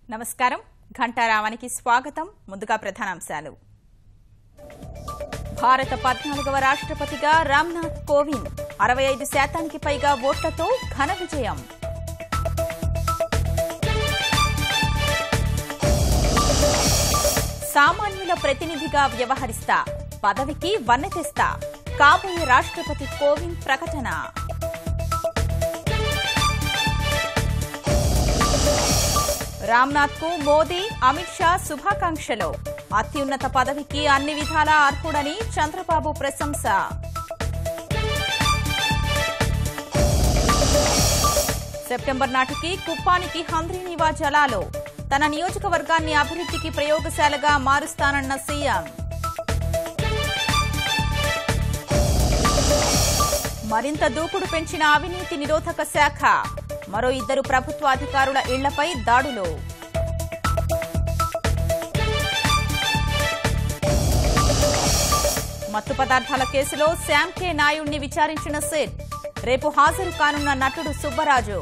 నమస్కారం ఘంటారావానికి స్వాగతం ముందుగా ప్రధానాంశాలు భారత 14వ రాష్ట్రపతిగా రామ్నాథ్ కోవింద్ 65% పైగా ఓట్లతో ఘన విజయం సామాన్యుల ప్రతినిధిగా వ్యవహరిస్తా పదవికి వన్నె తెస్తా కాబోయే రాష్ట్రపతి కోవింద్ ప్రకటన రామ్నాథ్ కు మోదీ అమిత్ షా శుభాకాంక్షలు అత్యున్నత పదవికి అన్ని విధాలా అర్హుడని చంద్రబాబు ప్రశంస సెప్టెంబర్ నాటికి కుప్పానికి హంద్రీనీవా జలాలు తన నియోజకవర్గాన్ని అభివృద్ధికి ప్రయోగశాలగా మారుస్తానన్న సీఎం మరింత దూకుడు పెంచిన అవినీతి నిరోధక శాఖ మరో 2 ప్రభుత్వ అధికారుల ఇళ్లపై దాడులు మత్తు పదార్థాల కేసులో శ్యామ్ కే నాయుడిని విచారించిన సిట్ రేపు హాజరు కానున్న నటుడు సుబ్బరాజు